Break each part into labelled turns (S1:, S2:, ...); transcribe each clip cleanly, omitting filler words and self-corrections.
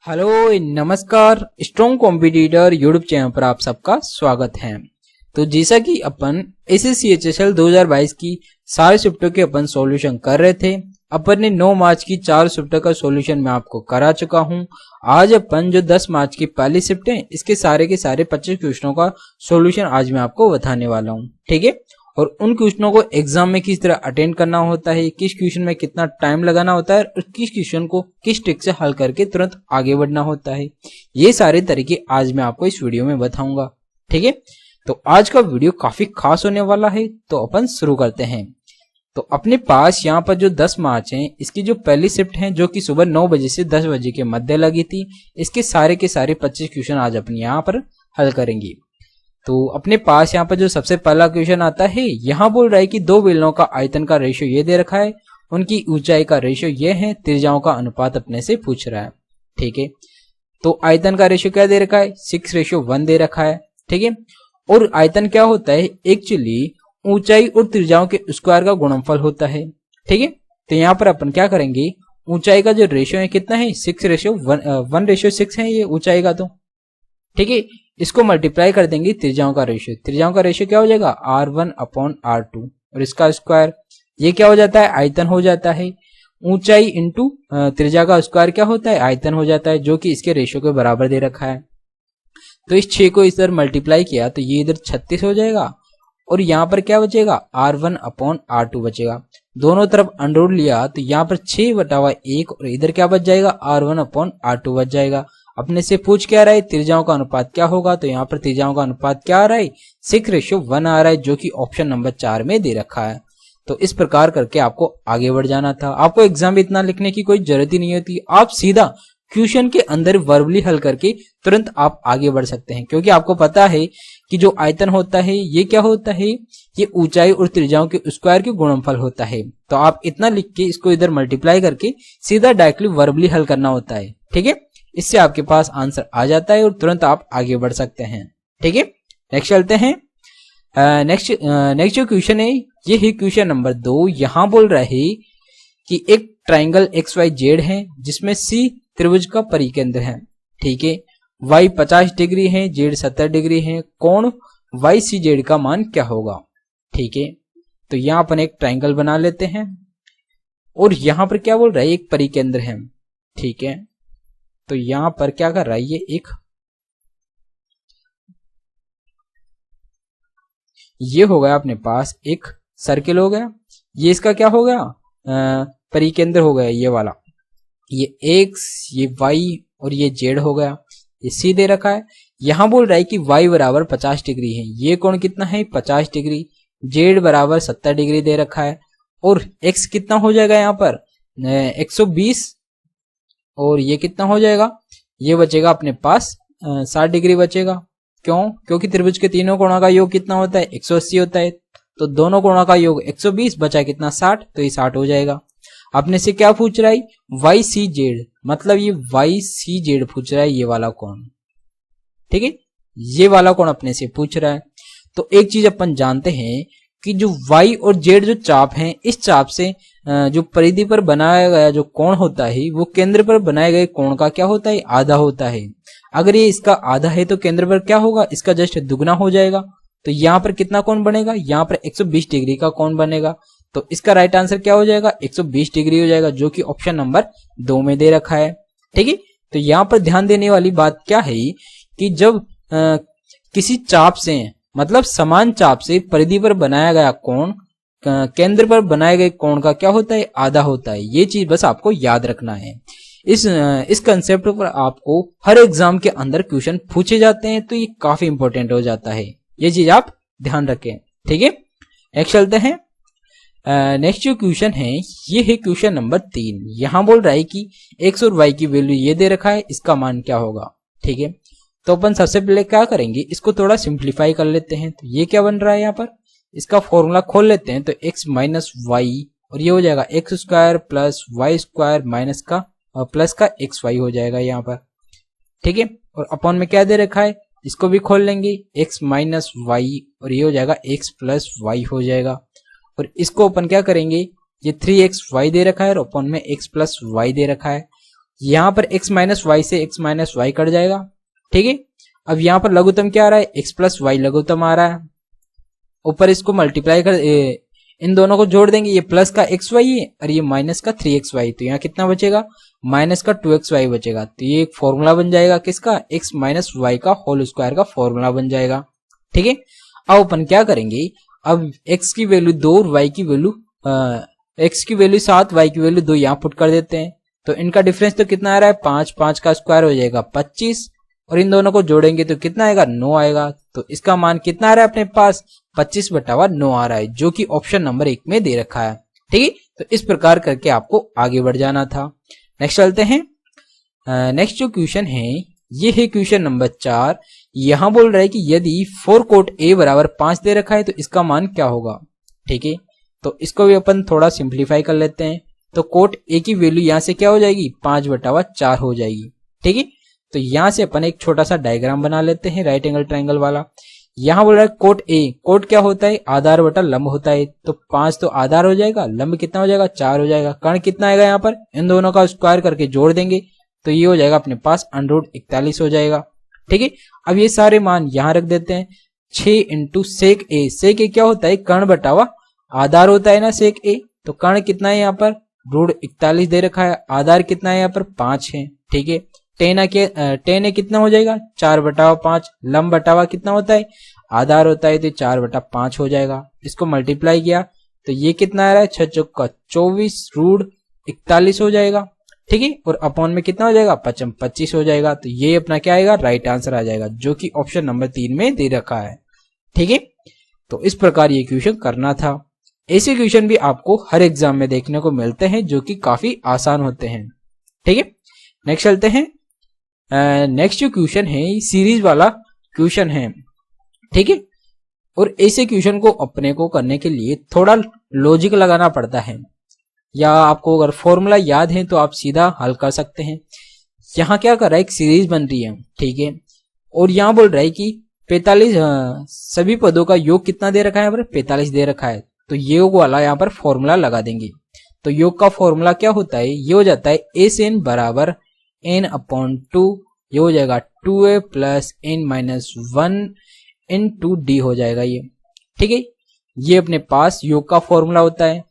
S1: Hello नमस्कार। Strong competitor YouTube channel पर आप सबका स्वागत है। तो जैसा कि अपन SSC-HSL 2022 की सारे शिफ्टों के अपन सॉल्यूशन कर रहे थे, अपन ने 9 मार्च की 4 शिफ्टों का सॉल्यूशन मैं आपको करा चुका हूं। आज अपन जो 10 मार्च की पहली शिफ्ट है, इसके सारे के सारे 25 क्वेश्चनों का सॉल्यूशन आज मैं आपको बताने वाला हूं, ठीक है। और उन क्वेश्चनों को एग्जाम में किस तरह अटेंड करना होता है, किस क्वेश्चन में कितना टाइम लगाना होता है और किस क्वेश्चन को किस ट्रिक से हल करके तुरंत आगे बढ़ना होता है, ये सारे तरीके आज मैं आपको इस वीडियो में बताऊंगा, ठीक है। तो आज का वीडियो काफी खास होने वाला है, तो अपन शुरू करते हैं। तो अपने पास यहाँ पर जो 10 मार्च है, इसकी जो पहली शिफ्ट है जो कि सुबह 9 बजे से 10 बजे के मध्य लगी थी, इसके सारे के सारे 25 क्वेश्चन आज अपन यहाँ पर हल करेंगे। तो अपने पास यहाँ पर जो सबसे पहला क्वेश्चन आता है, यहाँ बोल रहा है कि दो बेलनों का आयतन का रेशियो ये दे रखा है, उनकी ऊंचाई का रेशियो ये है, त्रिज्याओं का अनुपात अपने से पूछ रहा है, ठीक है। तो आयतन का रेशियो क्या दे रखा है, 6:1 दे रखा है, ठीक है। और आयतन क्या होता है, एक्चुअली ऊंचाई और त्रिज्याओं के स्क्वायर का गुणनफल होता है, ठीक है। तो यहाँ पर अपन क्या करेंगे, ऊंचाई का जो रेशियो है कितना है, 6:1 है ये ऊंचाई का, तो ठीक है। इसको मल्टीप्लाई कर देंगे त्रिज्याओं का रेशियो, त्रिज्याओं का रेशियो क्या हो जाएगा, R1/R2 और इसका स्क्वायर, ये क्या हो जाता है, आयतन हो जाता है। ऊंचाई इंटू त्रिज्या का स्क्वायर क्या होता है, आयतन हो जाता है, जो कि इसके रेशियो के बराबर दे रखा है। तो इस 6 को इधर मल्टीप्लाई किया तो ये इधर 36 हो जाएगा और यहाँ पर क्या बचेगा, R1/R2 बचेगा। दोनों तरफ अंडर लिया तो यहाँ पर 6/1 और इधर क्या बच जाएगा, R1/R2 बच जाएगा। अपने से पूछ क्या रहा है, त्रिज्याओं का अनुपात क्या होगा, तो यहाँ पर त्रिज्याओं का अनुपात क्या आ रहा है, 6:1 आ रहा है, जो कि ऑप्शन नंबर 4 में दे रखा है। तो इस प्रकार करके आपको आगे बढ़ जाना था। आपको एग्जाम में इतना लिखने की कोई जरूरत ही नहीं होती, आप सीधा क्वेश्चन के अंदर वर्बली हल करके तुरंत आप आगे बढ़ सकते हैं, क्योंकि आपको पता है कि जो आयतन होता है ये क्या होता है, ये ऊंचाई और त्रिज्याओं के स्क्वायर के गुणनफल होता है। तो आप इतना लिख के इसको इधर मल्टीप्लाई करके सीधा डायरेक्टली वर्बली हल करना होता है, ठीक है। इससे आपके पास आंसर आ जाता है और तुरंत आप आगे बढ़ सकते हैं, ठीक है। नेक्स्ट चलते हैं। नेक्स्ट जो क्वेश्चन है, ये है क्वेश्चन नंबर 2। यहां बोल रहा है कि एक ट्राइंगल XYZ है जिसमें C त्रिभुज का परिकेंद्र है, ठीक है। Y 50 डिग्री है, Z 70 डिग्री है, कोण YCZ का मान क्या होगा, ठीक है। तो यहां अपन एक ट्राइंगल बना लेते हैं और यहां पर क्या बोल रहा है, एक परिकेंद्र है, ठीक है। तो यहां पर क्या कर रहा है, ये हो गया अपने पास एक सर्किल हो गया, ये इसका क्या हो गया, परिकेंद्र हो गया ये वाला, ये X, ये Y और ये Z हो गया, ये C दे रखा है। यहां बोल रहा है कि Y बराबर 50 डिग्री है, ये कोण कितना है, 50 डिग्री, Z बराबर 70 डिग्री दे रखा है और X कितना हो जाएगा यहाँ पर 120 और ये कितना हो जाएगा, ये बचेगा अपने पास 60 डिग्री बचेगा। क्यों, क्योंकि त्रिभुज के तीनों कोणों का योग कितना होता है, 180 होता है। तो दोनों कोणों का योग 120, बचा कितना 60, तो ये 60 हो जाएगा। अपने से क्या पूछ रहा है, YCZ, मतलब ये YCZ पूछ रहा है, ये वाला कोण, ठीक है, ये वाला कोण अपने से पूछ रहा है। तो एक चीज अपन जानते हैं कि जो Y और Z जो चाप हैं, इस चाप से जो परिधि पर बनाया गया जो कोण होता है, वो केंद्र पर बनाए गए कोण का क्या होता है, आधा होता है। अगर ये इसका आधा है तो केंद्र पर क्या होगा, इसका जस्ट दुगना हो जाएगा। तो यहाँ पर कितना कोण बनेगा, यहाँ पर 120 डिग्री का कोण बनेगा। तो इसका राइट आंसर क्या हो जाएगा, 120 डिग्री हो जाएगा, जो कि ऑप्शन नंबर 2 में दे रखा है, ठीक है। तो यहाँ पर ध्यान देने वाली बात क्या है कि जब किसी चाप से, मतलब समान चाप से परिधि पर बनाया गया कोण केंद्र पर बनाए गए कोण का क्या होता है, आधा होता है। ये चीज बस आपको याद रखना है। इस कंसेप्ट पर आपको हर एग्जाम के अंदर क्वेश्चन पूछे जाते हैं, तो ये काफी इंपॉर्टेंट हो जाता है, ये चीज आप ध्यान रखें, ठीक है। नेक्स्ट चलते हैं। नेक्स्ट जो क्वेश्चन है, ये है क्वेश्चन नंबर 3। यहां बोल रहा है कि X और Y की वैल्यू ये दे रखा है, इसका मान क्या होगा, ठीक है। तो अपन सबसे पहले क्या करेंगे, इसको थोड़ा सिंप्लीफाई कर लेते हैं। तो ये क्या बन रहा है, यहाँ पर इसका फॉर्मूला खोल लेते हैं। तो X माइनस वाई और ये हो जाएगा x² प्लस y² माइनस का प्लस का xy हो जाएगा यहाँ पर, ठीक है। और अपॉन में क्या दे रखा है, इसको भी खोल लेंगे, x माइनस वाई और ये हो जाएगा x प्लस वाई हो जाएगा। और इसको अपन क्या करेंगे, ये 3xy दे रखा है और अपॉन में x प्लस वाई दे रखा है। यहाँ पर x माइनस वाई से x माइनस वाई कट जाएगा, ठीक है। अब यहाँ पर लघुत्तम क्या आ रहा है, x प्लस वाई लघुत्तम आ रहा है। ऊपर इसको मल्टीप्लाई कर इन दोनों को जोड़ देंगे, ये प्लस का एक्स वाई है और ये माइनस का 3x वाई, तो यहाँ कितना बचेगा, माइनस का 2x वाई बचेगा। तो ये एक फॉर्मूला बन जाएगा किसका, x माइनस वाई का होल स्क्वायर का फॉर्मूला बन जाएगा, ठीक है। अब अपन क्या करेंगे, अब x की वैल्यू 2 और y की वैल्यू x की वैल्यू 7, y की वैल्यू 2 यहाँ पुट कर देते हैं। तो इनका डिफरेंस तो कितना आ रहा है, 5, 5 का स्क्वायर हो जाएगा 25, और इन दोनों को जोड़ेंगे तो कितना आएगा, 9 आएगा। तो इसका मान कितना आ रहा है अपने पास, 25/9 आ रहा है, जो कि ऑप्शन नंबर 1 में दे रखा है, ठीक है। तो इस प्रकार करके आपको आगे बढ़ जाना था। नेक्स्ट चलते हैं। नेक्स्ट जो क्वेश्चन है ये है क्वेश्चन नंबर 4। यहां बोल रहा है कि यदि 4 कोट a बराबर 5 दे रखा है तो इसका मान क्या होगा, ठीक है। तो इसको भी अपन थोड़ा सिंप्लीफाई कर लेते हैं। तो कोट a की वैल्यू यहां से क्या हो जाएगी, 5/4 हो जाएगी, ठीक है। तो यहां से अपन एक छोटा सा डायग्राम बना लेते हैं राइट एंगल ट्रायंगल वाला। यहां बोल रहा है कोट a, कोट क्या होता है, आधार बटा लंब होता है। तो 5 तो आधार हो जाएगा, लंब कितना हो जाएगा, 4 हो जाएगा। कर्ण कितना आएगा, यहाँ पर इन दोनों का स्क्वायर करके जोड़ देंगे तो ये हो जाएगा अपने पास √41 हो जाएगा, ठीक है। अब ये सारे मान यहां रख देते हैं। 6 इंटू सेक ए, सेक ए क्या होता है, कर्ण बटावा आधार होता है ना सेक ए। तो कर्ण कितना है यहाँ पर, √41 दे रखा है, आधार कितना है यहाँ पर 5 है, ठीक है। टेन ए कितना हो जाएगा, 4/5, लंब बटावा कितना होता है, आधार होता है, तो 4/5 हो जाएगा। इसको मल्टीप्लाई किया तो ये कितना आ रहा है, 6 चौका 24 √41 हो जाएगा, ठीक है। और अपॉन में कितना हो जाएगा, 25 हो जाएगा। तो ये अपना क्या आएगा, राइट आंसर आ जाएगा, जो कि ऑप्शन नंबर 3 में दे रखा है, ठीक है। तो इस प्रकार ये क्वेश्चन करना था। ऐसे क्वेश्चन भी आपको हर एग्जाम में देखने को मिलते हैं जो कि काफी आसान होते हैं, ठीक है। नेक्स्ट चलते हैं। नेक्स्ट जो क्वेश्चन है सीरीज वाला क्वेश्चन है, ठीक है। और ऐसे क्वेश्चन को अपने को करने के लिए थोड़ा लॉजिक लगाना पड़ता है, या आपको अगर फॉर्मूला याद है तो आप सीधा हल कर सकते हैं। यहाँ क्या कर रहा है, एक सीरीज बन रही है, ठीक है। और यहाँ बोल रहा है कि 45 सभी पदों का योग कितना दे रखा है, यहाँ पर 45 दे रखा है। तो योग वाला यहाँ पर फॉर्मूला लगा देंगे। तो योग का फॉर्मूला क्या होता है, ये हो जाता है a/n बराबर n/2, ये हो जाएगा 2a + n-1 × d हो जाएगा ये, ठीक है। ये अपने पास योग का फॉर्मूला होता है।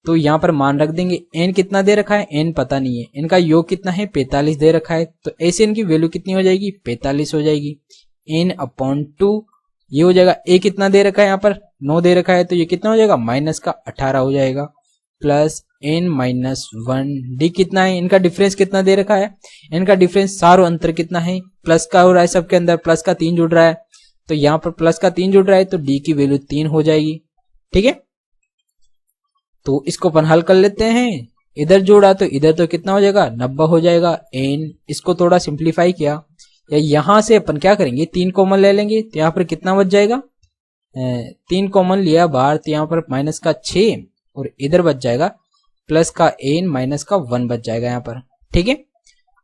S1: तो यहाँ पर मान रख देंगे, n कितना दे रखा है, n पता नहीं है, इनका योग कितना है 45 दे रखा है। तो ऐसे n की वैल्यू कितनी हो जाएगी, 45 हो जाएगी। n/2 ये हो जाएगा, a कितना दे रखा है, यहाँ पर 9 दे रखा है, तो ये कितना हो जाएगा, -18 हो जाएगा, प्लस n-1 d कितना है, इनका डिफरेंस कितना दे रखा है, इनका डिफरेंस सारो अंतर कितना है, प्लस का हो रहा है, सबके अंदर प्लस का 3 जुड़ रहा है। तो यहाँ पर प्लस का 3 जुड़ रहा है तो d की वैल्यू 3 हो जाएगी, ठीक है। तो इसको अपन हल कर लेते हैं। इधर जोड़ा तो इधर तो कितना हो जाएगा, 90 हो जाएगा। n इसको थोड़ा सिंप्लीफाई किया, या यहां से अपन क्या करेंगे, 3 कॉमन ले लेंगे, तो यहाँ पर कितना बच जाएगा, 3 कॉमन लिया बाहर, तो यहाँ पर माइनस का 6 और इधर बच जाएगा प्लस का n माइनस का 1 बच जाएगा यहाँ पर, ठीक है।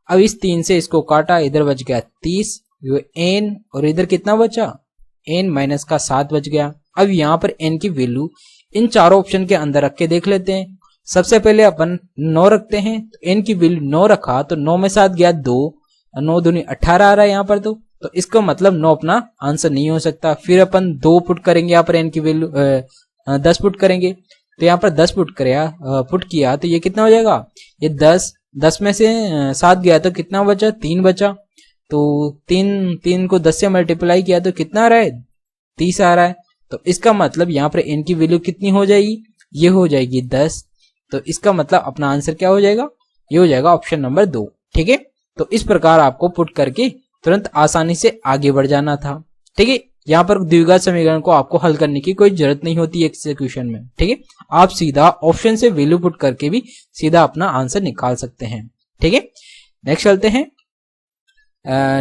S1: अब इस 3 से इसको काटा, इधर बच गया 30 n, और इधर कितना बचा, n माइनस का 7 बच गया। अब यहाँ पर n की वैल्यू इन चारों ऑप्शन के अंदर रख के देख लेते हैं। सबसे पहले अपन 9 रखते हैं, तो n की वैल्यू 9 रखा तो 9 में 7 गया 2, 9 दूनी 18 आ रहा है यहाँ पर। तो इसका मतलब 9 अपना आंसर नहीं हो सकता। फिर अपन 2 पुट करेंगे, यहाँ पर n की वैल्यू 10 पुट करेंगे, तो यहाँ पर 10 पुट किया तो ये कितना हो जाएगा, ये 10 में से 7 गया तो कितना बचा, 3 बचा। तो 3 को 10 से मल्टीप्लाई किया तो कितना आ रहा है, 30 आ रहा है। तो इसका मतलब यहाँ पर n की वैल्यू कितनी हो जाएगी, ये हो जाएगी 10। तो इसका मतलब अपना आंसर क्या हो जाएगा, ये हो जाएगा ऑप्शन नंबर 2, ठीक है। तो इस प्रकार आपको पुट करके तुरंत आसानी से आगे बढ़ जाना था, ठीक है। यहाँ पर द्विघात समीकरण को आपको हल करने की कोई जरूरत नहीं होती एक्सेक्यूशन में, ठीक है। आप सीधा ऑप्शन से वैल्यू पुट करके भी सीधा अपना आंसर निकाल सकते हैं, ठीक है। नेक्स्ट चलते हैं।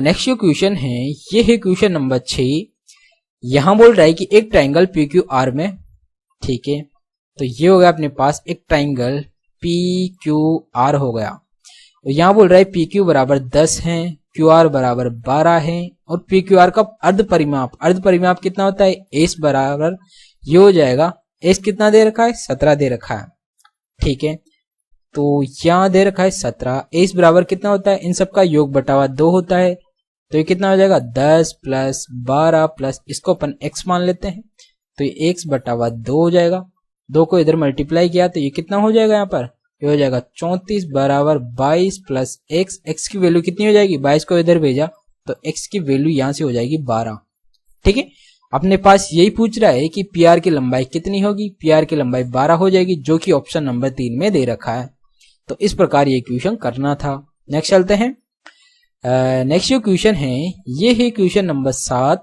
S1: नेक्स्ट जो क्वेश्चन है ये है क्वेश्चन नंबर 6। यहां बोल रहा है कि एक ट्राइंगल PQR में, ठीक है। तो ये हो गया अपने पास एक ट्राइंगल PQR हो गया। तो यहां बोल रहा है PQ बराबर 10 है, QR बराबर 12 है, और PQR का अर्ध परिमाप कितना होता है, S बराबर, ये हो जाएगा S कितना दे रखा है, 17 दे रखा है, ठीक है। तो यहाँ दे रखा है 17, x बराबर कितना होता है, इन सबका योग बटावा 2 होता है, तो ये कितना हो जाएगा 10 प्लस 12 प्लस इसको अपन x मान लेते हैं, तो ये x बटावा 2 हो जाएगा। 2 को इधर मल्टीप्लाई किया तो ये कितना हो जाएगा, यहाँ पर ये हो जाएगा 34 बराबर 22 प्लस x की वैल्यू कितनी हो जाएगी, 22 को इधर भेजा तो x की वैल्यू यहाँ से हो जाएगी 12। ठीक है, अपने पास यही पूछ रहा है कि PR की लंबाई कितनी होगी, PR की लंबाई 12 हो जाएगी, जो कि ऑप्शन नंबर 3 में दे रखा है। तो इस प्रकार ये क्वेश्चन करना था। नेक्स्ट चलते हैं। नेक्स्ट जो क्वेश्चन है ये है क्वेश्चन नंबर 7।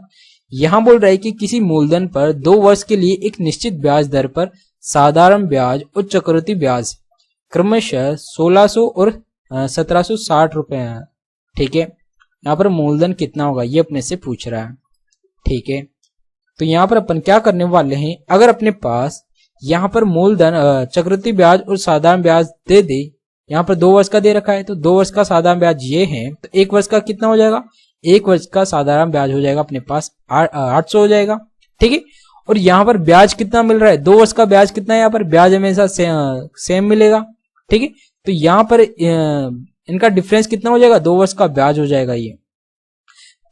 S1: यहां बोल रहा है कि किसी मूलधन पर 2 वर्ष के लिए एक निश्चित ब्याज दर पर साधारण ब्याज और चक्रवृद्धि ब्याज क्रमशः 1600 और 1760 रुपए है। ठीक है, यहाँ पर मूलधन कितना होगा ये अपने से पूछ रहा है। ठीक है, तो यहाँ पर अपन क्या करने वाले हैं, अगर अपने पास यहाँ पर मूलधन चक्रवृद्धि ब्याज और साधारण ब्याज दे दे, यहाँ पर 2 वर्ष का दे रखा है तो 2 वर्ष का साधारण ब्याज ये है, तो 1 वर्ष का कितना हो जाएगा, 1 वर्ष का साधारण ब्याज हो जाएगा अपने पास 800 हो जाएगा। ठीक है, और यहाँ पर ब्याज कितना मिल रहा है, 2 वर्ष का ब्याज कितना है, यहाँ पर ब्याज हमेशा सेम मिलेगा। ठीक है, तो यहाँ पर इनका डिफरेंस कितना हो जाएगा, 2 वर्ष का ब्याज हो जाएगा ये।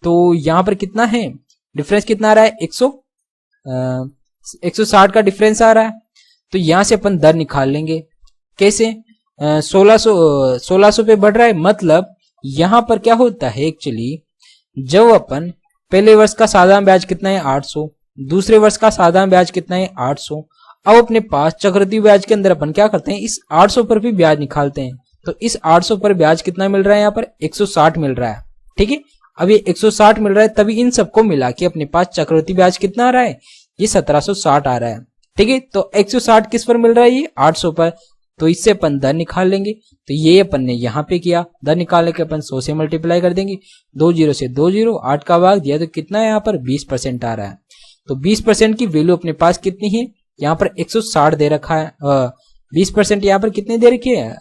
S1: तो यहाँ पर कितना है डिफरेंस, कितना आ रहा है 160 का डिफरेंस आ रहा है। तो यहां से अपन दर निकाल लेंगे, कैसे 1600 पे बढ़ रहा है, मतलब यहां पर क्या होता है एक्चुअली, जब अपन पहले वर्ष का साधारण ब्याज कितना है 800, दूसरे वर्ष का साधारण ब्याज कितना है 800, अब अपने पास चक्रवृद्धि ब्याज के अंदर अपन क्या करते हैं, इस 800 पर भी ब्याज निकालते हैं। तो इस 800 पर ब्याज कितना मिल रहा है, यहाँ पर 160 मिल रहा है। ठीक है, अब ये 160 मिल रहा है, तभी इन सबको मिला के अपने पास चक्रवृद्धि ब्याज कितना आ रहा है, ये 1760 आ रहा है। ठीक है, तो 160 किस पर मिल रहा है, ये 800 पर, तो इससे अपन दर निकाल लेंगे। तो ये अपन ने यहाँ पे किया, दर निकालने के अपन 100 से मल्टीप्लाई कर देंगे, 2 0 से 2 0, 8 का भाग दिया तो कितना है, यहाँ पर 20% आ रहा है। तो 20% की वैल्यू अपने पास कितनी है, यहाँ पर 160 दे रखा है, 20% यहाँ पर कितनी दे रखी है,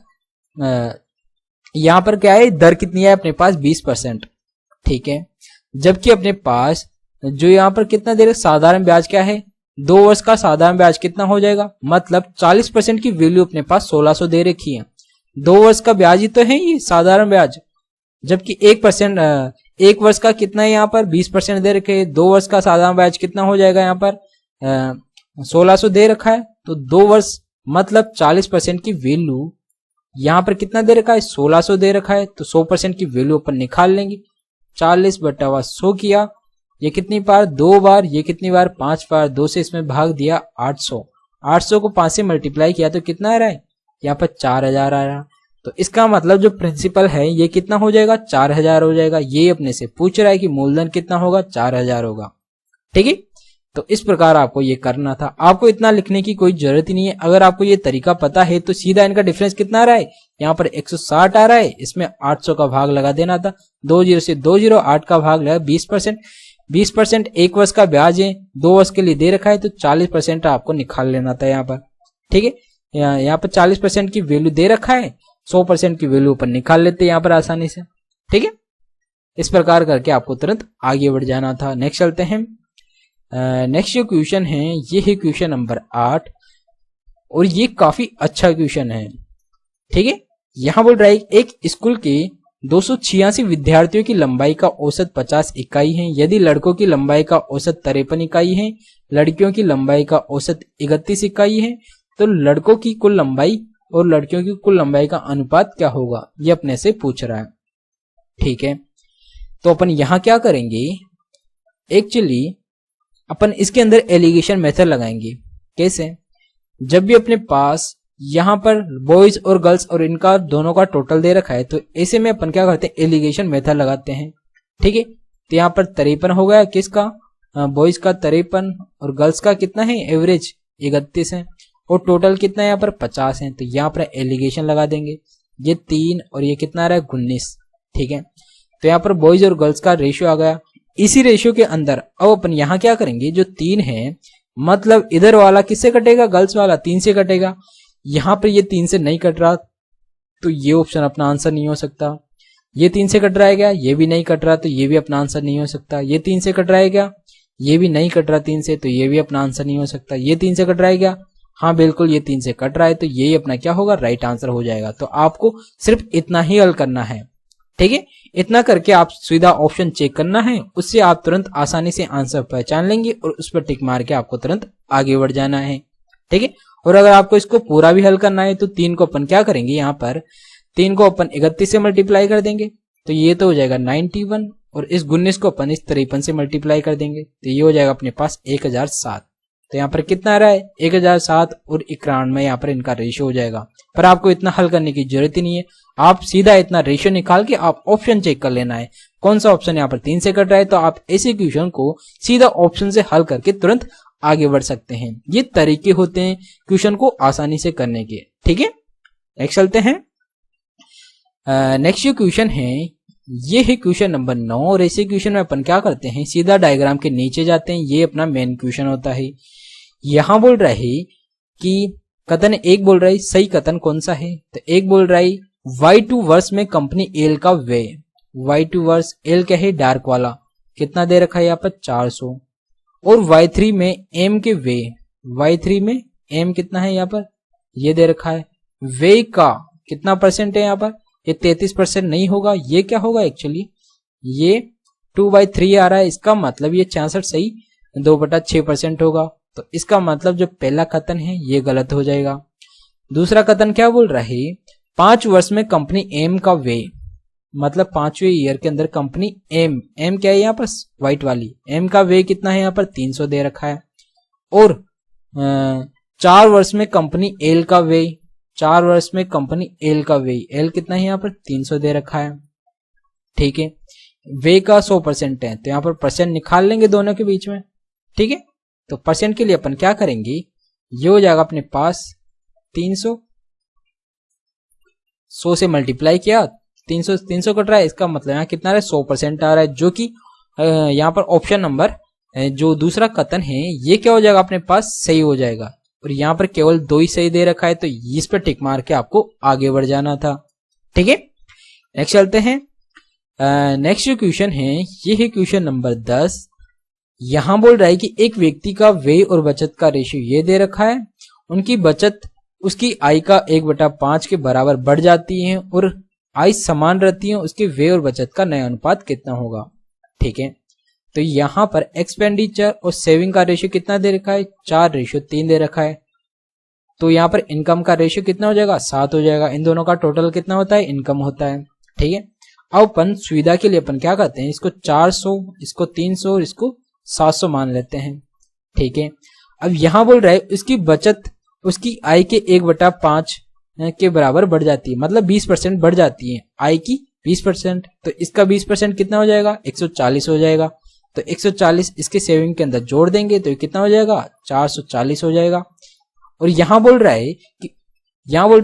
S1: यहाँ पर क्या है दर कितनी है अपने पास 20%। ठीक है, जबकि अपने पास जो यहाँ पर कितना दे रहे, साधारण ब्याज क्या है, 2 वर्ष का साधारण ब्याज कितना हो जाएगा, मतलब 40% की वैल्यू अपने पास 1600 दे रखी है। 2 वर्ष का ब्याज ही तो है ये साधारण ब्याज, जबकि 1 वर्ष का कितना है यहाँ पर 20% दे रखे, 2 वर्ष का साधारण ब्याज कितना हो जाएगा यहाँ पर 1600 दे रखा है। तो 2 वर्ष मतलब 40% की वैल्यू यहाँ पर कितना दे रखा है, 1600 दे रखा है, तो 100% की वैल्यू अपन निकाल लेंगे। 40/100 किया, ये कितनी बार 2 बार, ये कितनी बार 5 बार, 2 से इसमें भाग दिया 800, 800 को 5 से मल्टीप्लाई किया तो कितना आ रहा है, यहाँ पर 4000 आ रहा है। तो इसका मतलब जो प्रिंसिपल है ये कितना हो जाएगा, 4000 हो जाएगा। ये अपने से पूछ रहा है कि मूलधन कितना होगा, 4000 होगा। ठीक है, तो इस प्रकार आपको ये करना था, आपको इतना लिखने की कोई जरूरत ही नहीं है। अगर आपको ये तरीका पता है तो सीधा इनका डिफरेंस कितना आ रहा है, यहाँ पर 160 आ रहा है, इसमें 800 का भाग लगा देना था, 2 0 से 2 0, 8 का भाग लगा 20%, 20% 1 वर्ष का ब्याज है, 2 वर्ष के लिए दे रखा है, तो 40% आपको निकाल लेना था यहाँ पर। ठीक है, यहाँ पर 40% की वैल्यू दे रखा है, 100% की वैल्यू पर निकाल लेते हैं यहाँ पर आसानी से। ठीक है, इस प्रकार करके आपको तुरंत आगे बढ़ जाना था। नेक्स्ट चलते हैं। नेक्स्ट जो क्वेश्चन है ये है क्वेश्चन नंबर 8, और ये काफी अच्छा क्वेश्चन है। ठीक है, यहां बोल रहा है एक स्कूल के 286 विद्यार्थियों की लंबाई का औसत 50 इकाई है। यदि लड़कों की लंबाई का औसत 53 इकाई है, लड़कियों की लंबाई का औसत 31 इकाई है, तो लड़कों की कुल लंबाई और लड़कियों की कुल लंबाई का अनुपात क्या होगा, ये अपने से पूछ रहा है। ठीक है, तो अपन यहां क्या करेंगे, एक्चुअली अपन इसके अंदर एलिगेशन मेथड लगाएंगे। कैसे, जब भी अपने पास यहां पर बॉयज और गर्ल्स और इनका दोनों का टोटल दे रखा है, तो ऐसे में अपन क्या करते हैं, एलिगेशन मेथड लगाते हैं। ठीक है, तो यहाँ पर 53 हो गया किसका, बॉयज का 53, और गर्ल्स का कितना है एवरेज 31 है, और टोटल कितना है यहाँ पर 50 है। तो यहाँ पर एलिगेशन लगा देंगे, ये 3 और ये कितना आ रहा है 19। ठीक है, तो यहाँ पर बॉयज और गर्ल्स का रेशियो आ गया। इसी रेशियो के अंदर अब अपन यहाँ क्या करेंगे, जो 3 है मतलब इधर वाला किससे कटेगा, गर्ल्स वाला 3 से कटेगा। यहाँ पर ये 3 से नहीं कट रहा, तो ये ऑप्शन अपना आंसर नहीं हो सकता। ये 3 से कट रहा है क्या, ये भी नहीं कट रहा, तो ये भी अपना आंसर नहीं हो सकता। ये 3 से कट रहा है क्या, ये भी नहीं कट रहा 3 से, तो ये भी अपना आंसर नहीं हो सकता। ये 3 से कट रहा है क्या, हाँ बिल्कुल, ये 3 से कट रहा है तो यही अपना क्या होगा, राइट आंसर हो जाएगा। तो आपको सिर्फ इतना ही हल करना है, ठीक है। इतना करके आप सीधा ऑप्शन चेक करना है, उससे आप तुरंत आसानी से आंसर पहचान लेंगे और उस पर टिक मार के आपको तुरंत आगे बढ़ जाना है, ठीक है। और अगर आपको इसको पूरा भी हल करना है तो 3 को अपन क्या करेंगे, यहाँ पर 3 को अपन 31 से मल्टीप्लाई कर देंगे तो ये तो हो जाएगा 91, और इस 19 को अपन इस 53 से मल्टीप्लाई कर देंगे तो ये हो जाएगा अपने पास 1007। तो यहाँ पर कितना आ रहा है, 1007 और 91 यहाँ पर इनका रेशियो हो जाएगा। पर आपको इतना हल करने की जरूरत ही नहीं है, आप सीधा इतना रेशियो निकाल के आप ऑप्शन चेक कर लेना है कौन सा ऑप्शन यहाँ पर 3 से कट रहा है, तो आप ऐसे क्वेश्चन को सीधा ऑप्शन से हल करके तुरंत आगे बढ़ सकते हैं। ये तरीके होते हैं क्वेश्चन को आसानी से करने के, ठीक है। नेक्स्ट चलते हैं। नेक्स्ट जो क्वेश्चन है ये है क्वेश्चन नंबर 9, और ऐसे क्वेश्चन में अपन क्या करते हैं, सीधा डायग्राम के नीचे जाते हैं। ये अपना मेन क्वेश्चन होता है। यहां बोल रहा है कि कथन एक बोल रहा है सही कथन कौन सा है, तो एक बोल रहा है Y2 वर्ष में कंपनी एल का व्यय, Y2 वर्ष एल क्या है, डार्क वाला, कितना दे रखा है यहाँ पर 400, और Y3 में एम के व्यय, Y3 में एम कितना है यहाँ पर, ये दे रखा है। व्यय का कितना परसेंट है यहाँ पर, ये 33% नहीं होगा, ये क्या होगा एक्चुअली, ये 2/3 आ रहा है, इसका मतलब ये 66 सही 2/6% होगा। तो इसका मतलब जो पहला कथन है ये गलत हो जाएगा। दूसरा कथन क्या बोल रहा है, 5 वर्ष में कंपनी एम का व्यय, मतलब 5वें ईयर के अंदर कंपनी एम क्या है यहाँ पर व्हाइट वाली, एम का व्यय कितना है यहाँ पर 300 दे रखा है। और 4 वर्ष में कंपनी एल का व्यय, 4 वर्ष में कंपनी एल का व्यय, एल कितना है यहाँ पर 300 दे रखा है, ठीक है। व्यय का 100% है तो यहाँ पर परसेंट निकाल लेंगे दोनों के बीच में, ठीक है। तो परसेंट के लिए अपन क्या करेंगे, ये हो जाएगा अपने पास 300, 100 से मल्टीप्लाई किया, 300 कट रहा है, इसका मतलब यहाँ कितना आ रहा है 100% आ रहा है, जो कि यहाँ पर ऑप्शन नंबर जो दूसरा कथन है ये क्या हो जाएगा अपने पास सही हो जाएगा। और यहाँ पर केवल 2 ही सही दे रखा है तो इस पर टिक मार के आपको आगे बढ़ जाना था, ठीक है। नेक्स्ट चलते हैं। नेक्स्ट जो क्वेश्चन है ये है क्वेश्चन नंबर 10। यहां बोल रहा है कि एक व्यक्ति का व्यय और बचत का रेशियो ये दे रखा है, उनकी बचत उसकी आय का 1/5 के बराबर बढ़ जाती है और आय समान रहती है, उसके व्यय और बचत का नया अनुपात कितना होगा, ठीक है। तो यहां पर एक्सपेंडिचर और सेविंग का रेशियो कितना दे रखा है, 4:3 दे रखा है। तो यहाँ पर इनकम का रेशियो कितना हो जाएगा, 7 हो जाएगा। इन दोनों का टोटल कितना होता है, इनकम होता है, ठीक है। अब अपन सुविधा के लिए अपन क्या करते हैं, इसको 400, इसको 300 और इसको 700 मान लेते हैं, ठीक है। अब यहां बोल रहा है उसकी बचत उसकी आय के 1/5 के बराबर बढ़ जाती है, मतलब 20% बढ़ जाती है, आय की 20%। तो इसका 20% कितना हो जाएगा, 140 हो जाएगा। तो 140 इसके सेविंग के अंदर जोड़ देंगे तो कितना हो जाएगा, 440 हो जाएगा। और यहां बोल रहा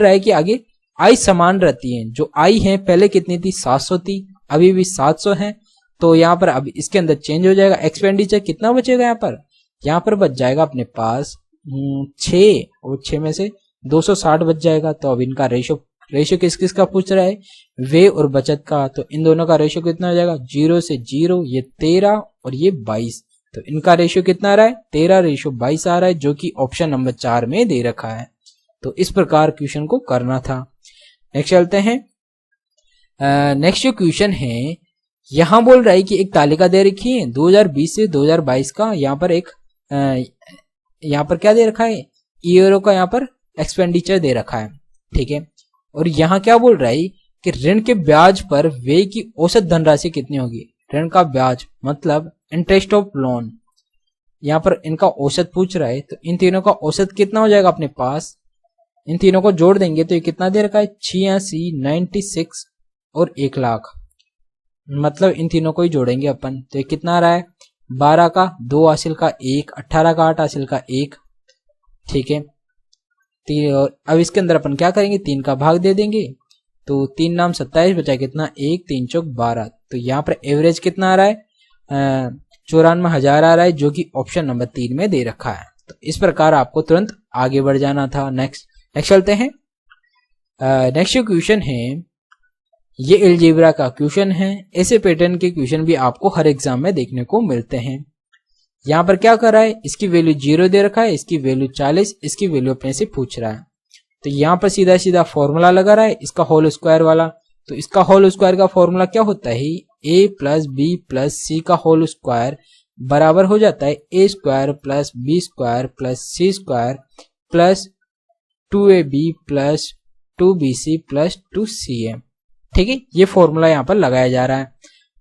S1: है कि आगे आय समान रहती है, जो आय है पहले कितनी थी 700 थी, अभी भी 700 है। तो यहाँ पर अब इसके अंदर चेंज हो जाएगा। एक्सपेंडिचर कितना बचेगा यहाँ पर बच जाएगा अपने पास 6, और 6 में से 260 बच जाएगा। तो अब इनका रेशियो किस किस का पूछ रहा है, व्यय और बचत का। तो इन दोनों का रेशियो कितना हो जाएगा, 0 से 0, ये 13 और ये 22। तो इनका रेशियो कितना आ रहा है, 13:22 आ रहा है, जो कि ऑप्शन नंबर 4 में दे रखा है। तो इस प्रकार क्वेश्चन को करना था। नेक्स्ट चलते हैं। नेक्स्ट जो क्वेश्चन है यहां बोल रहा है कि एक तालिका दे रखी है 2020 से 2022 का, यहाँ पर क्या दे रखा है, ईयरों का यहाँ पर एक्सपेंडिचर दे रखा है, ठीक है। और यहाँ क्या बोल रहा है कि ऋण के ब्याज पर व्यय की औसत धनराशि कितनी होगी। ऋण का ब्याज मतलब इंटरेस्ट ऑफ लोन, यहाँ पर इनका औसत पूछ रहा है। तो इन तीनों का औसत कितना हो जाएगा अपने पास, इन तीनों को जोड़ देंगे तो ये कितना दे रखा है, 86, 96 और 1 लाख। मतलब इन तीनों को ही जोड़ेंगे अपन तो ये कितना आ रहा है, 12 का 2 हासिल का 1, 18 का 8 हासिल का 1, ठीक है। और अब इसके अंदर अपन क्या करेंगे, 3 का भाग दे देंगे तो 3 नाम 27 बचा कितना, 1 3 चौक 12। तो यहाँ पर एवरेज कितना आ रहा है, 94,000 आ रहा है, जो कि ऑप्शन नंबर 3 में दे रखा है। तो इस प्रकार आपको तुरंत आगे बढ़ जाना था। नेक्स्ट चलते हैं। नेक्स्ट जो क्वेश्चन है ये एलजेब्रा का क्वेश्चन है। ऐसे पैटर्न के क्वेश्चन भी आपको हर एग्जाम में देखने को मिलते हैं। यहाँ पर क्या कर रहा है, इसकी वैल्यू 0 दे रखा है, इसकी वैल्यू 40, इसकी वैल्यू अपने से पूछ रहा है। तो यहाँ पर सीधा सीधा फॉर्मूला लगा रहा है इसका होल स्क्वायर वाला। तो इसका होल स्क्वायर का फॉर्मूला क्या होता है, a plus B plus C का होल स्क्वायर बराबर हो जाता है a square plus B square plus C square plus 2ab plus 2bc plus 2cm। ठीक है, ये फॉर्मूला यहाँ पर लगाया जा रहा है।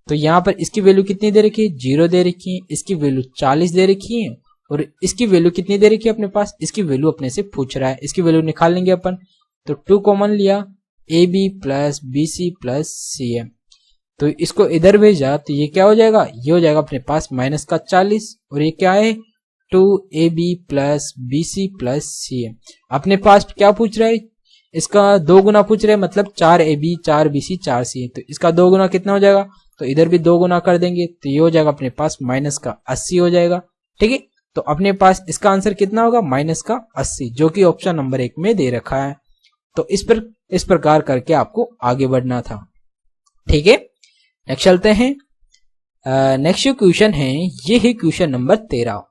S1: तो यहाँ पर इसकी वैल्यू कितनी दे रखी है, 0 दे रखी है, इसकी वैल्यू 40 दे रखी है, और इसकी वैल्यू कितनी दे रखी है अपने पास, इसकी वैल्यू अपने से पूछ रहा है। इसकी वैल्यू निकाल लेंगे अपन। तो 2 कॉमन लिया, ab plus bc plus cm। तो इसको इधर भेजा तो ये क्या हो जाएगा, ये हो जाएगा अपने पास माइनस का 40, और ये क्या है 2ab plus bc plus cm। अपने पास क्या पूछ रहा है, इसका 2 गुना पूछ रहा है, मतलब 4ab 4bc 4c। तो इसका 2 गुना कितना हो जाएगा, तो इधर भी 2 गुना कर देंगे, तो ये हो जाएगा अपने पास माइनस का 80 हो जाएगा। ठीक है, तो अपने पास इसका आंसर कितना होगा, माइनस का 80, जो कि ऑप्शन नंबर 1 में दे रखा है। तो इस प्रकार करके आपको आगे बढ़ना था। ठीक है, नेक्स्ट चलते हैं। नेक्स्ट क्वेश्चन है, ये है क्वेश्चन नंबर 13।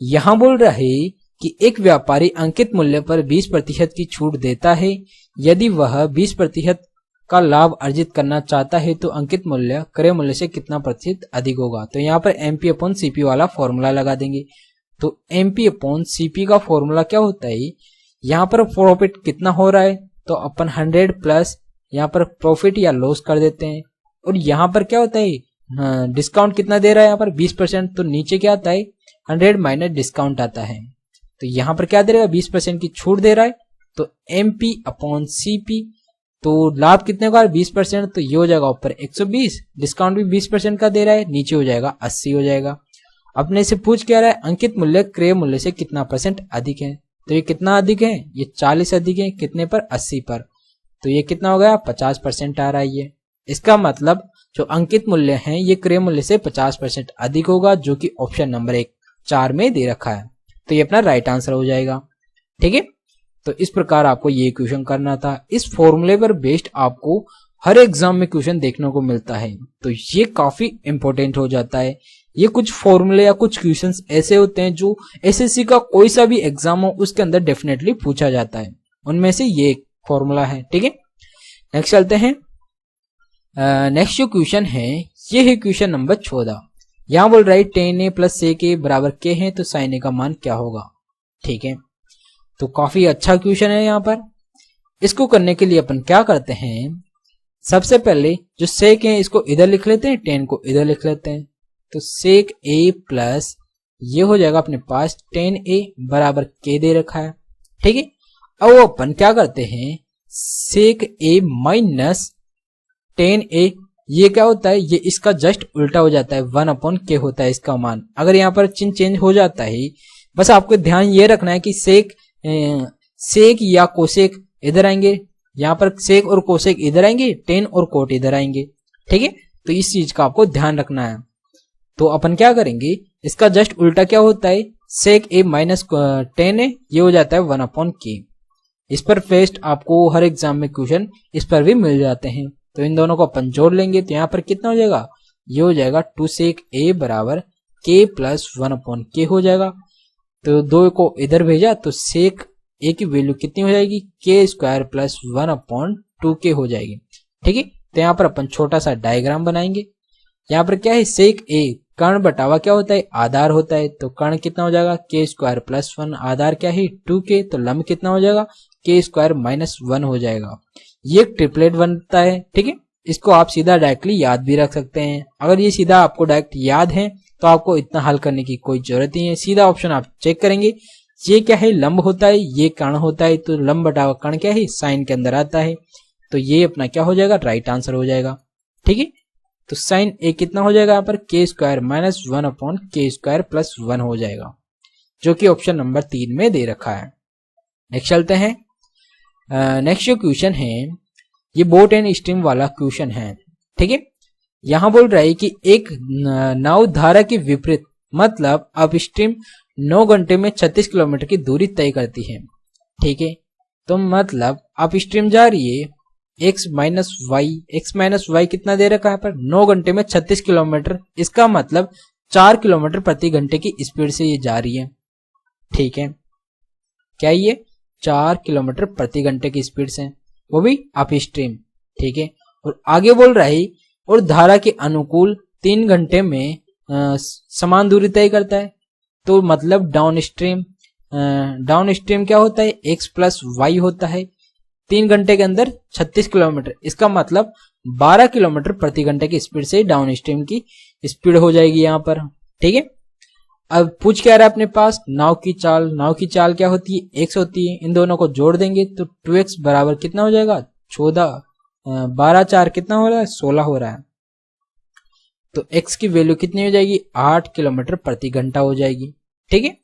S1: यहां बोल रहा है कि एक व्यापारी अंकित मूल्य पर 20% की छूट देता है। यदि वह 20% का लाभ अर्जित करना चाहता है तो अंकित मूल्य क्रय मूल्य से कितना प्रतिशत अधिक होगा। तो यहाँ पर MP अपॉन CP वाला फॉर्मूला लगा देंगे। तो MP अपॉन CP का फॉर्मूला क्या होता है, यहाँ पर प्रॉफिट कितना हो रहा है, तो अपन 100 प्लस यहाँ पर प्रॉफिट या लॉस कर देते हैं, और यहाँ पर क्या होता है, डिस्काउंट कितना दे रहा है यहाँ पर 20%। तो नीचे क्या आता है, 100 माइनस डिस्काउंट आता है। तो यहाँ पर क्या दे रहा है, 20% की छूट दे रहा है। तो MP अपॉन CP, तो लाभ कितने का 20%, तो ये हो जाएगा ऊपर 120, डिस्काउंट भी 20% का दे रहा है, नीचे हो जाएगा 80 हो जाएगा। अपने से पूछ क्या रहा है, अंकित मूल्य क्रय मूल्य से कितना % अधिक है। तो ये कितना अधिक है, ये 40 अधिक है, कितने पर 80 पर। तो ये कितना हो गया, 50% आ रहा है ये। इसका मतलब जो अंकित मूल्य है ये क्रय मूल्य से 50% अधिक होगा, जो कि ऑप्शन नंबर 4 में दे रखा है। तो ये अपना राइट आंसर हो जाएगा। ठीक है, तो इस प्रकार आपको ये क्वेश्चन करना था। इस फॉर्मूले पर बेस्ड आपको हर एग्जाम में क्वेश्चन देखने को मिलता है, तो ये काफी इंपॉर्टेंट हो जाता है। ये कुछ फॉर्मूले या कुछ क्वेश्चंस ऐसे होते हैं जो एसएससी का कोई सा भी एग्जाम हो उसके अंदर डेफिनेटली पूछा जाता है, उनमें से ये एक फॉर्मूला है। ठीक है, नेक्स्ट चलते हैं। नेक्स्ट जो क्वेश्चन है ये है क्वेश्चन नंबर 14। यहां बोल रहा है 10a प्लस sec a बराबर k है, तो sin a का मान क्या होगा। ठीक है, तो काफी अच्छा क्वेश्चन है। यहाँ पर इसको करने के लिए अपन क्या करते हैं, सबसे पहले जो sec है इसको इधर लिख लेते हैं, 10 को इधर लिख लेते हैं। तो sec a प्लस ये हो जाएगा अपने पास 10a बराबर k दे रखा है। ठीक है, अब वो अपन क्या करते हैं, sec a माइनस 10a, ये क्या होता है, ये इसका जस्ट उल्टा हो जाता है, 1/k होता है इसका मान। अगर यहाँ पर चिन्ह चेंज हो जाता है, बस आपको ध्यान ये रखना है कि सेक या कोसेक इधर आएंगे, यहाँ पर सेक और कोसेक इधर आएंगे, 10 और कोट इधर आएंगे। ठीक है, तो इस चीज का आपको ध्यान रखना है। तो अपन क्या करेंगे, इसका जस्ट उल्टा क्या होता है, सेक a माइनस 10 है, ये हो जाता है 1/k। इस पर फेस्ट आपको हर एग्जाम में क्वेश्चन इस पर भी मिल जाते हैं। तो इन दोनों को अपन जोड़ लेंगे, तो यहाँ पर कितना हो जाएगा, ये हो जाएगा 2 sec a बराबर k प्लस 1/k हो जाएगा। तो 2 को इधर भेजा तो sec a की वैल्यू कितनी हो जाएगी, k स्क्वायर प्लस 1/2k हो जाएगी। ठीक है, तो यहाँ पर अपन छोटा सा डायग्राम बनाएंगे। यहाँ पर क्या है, sec a कर्ण बटावा क्या होता है, आधार होता है। तो कर्ण कितना हो जाएगा, k स्क्वायर प्लस 1, आधार क्या है 2k, तो लंब कितना हो जाएगा, k स्क्वायर माइनस 1 हो जाएगा। ये एक ट्रिपलेट बनता है। ठीक है, इसको आप सीधा डायरेक्टली याद भी रख सकते हैं। अगर ये सीधा आपको डायरेक्ट याद है तो आपको इतना हल करने की कोई जरूरत नहीं है, सीधा ऑप्शन आप चेक करेंगे। ये क्या है, लंब होता है, ये कर्ण होता है, तो लंब बटावा कर्ण क्या है, साइन के अंदर आता है। तो ये अपना क्या हो जाएगा, राइट आंसर हो जाएगा। ठीक है, तो साइन ए कितना हो जाएगा यहाँ पर, k square minus 1/k square plus 1 हो जाएगा, जो कि ऑप्शन नंबर 3 में दे रखा है। नेक्स्ट चलते हैं। नेक्स्ट जो क्वेश्चन है ये बोट एंड स्ट्रीम वाला क्वेश्चन है। ठीक है, यहां बोल रहा है कि एक नाव धारा के विपरीत, मतलब अप स्ट्रीम 9 घंटे में 36 किलोमीटर की दूरी तय करती है। ठीक है, तो मतलब अप स्ट्रीम जा रही है, x माइनस वाई कितना दे रखा है पर 9 घंटे में 36 किलोमीटर। इसका मतलब 4 किलोमीटर प्रति घंटे की स्पीड से ये जा रही है। ठीक है, क्या ये 4 किलोमीटर प्रति घंटे की स्पीड से, वो भी अप स्ट्रीम। ठीक है, और आगे बोल रहा है और धारा के अनुकूल 3 घंटे में समान दूरी तय करता है। तो मतलब डाउन स्ट्रीम क्या होता है, x प्लस वाई होता है। 3 घंटे के अंदर 36 किलोमीटर, इसका मतलब 12 किलोमीटर प्रति घंटे की स्पीड से डाउन स्ट्रीम की स्पीड हो जाएगी यहाँ पर। ठीक है, अब पूछ क्या रहा है अपने पास, नाव की चाल क्या होती है, x होती है। इन दोनों को जोड़ देंगे तो 2x बराबर कितना हो जाएगा, 14, 12 4 कितना हो रहा है, 16 हो रहा है। तो x की वैल्यू कितनी हो जाएगी, 8 किलोमीटर प्रति घंटा हो जाएगी। ठीक है,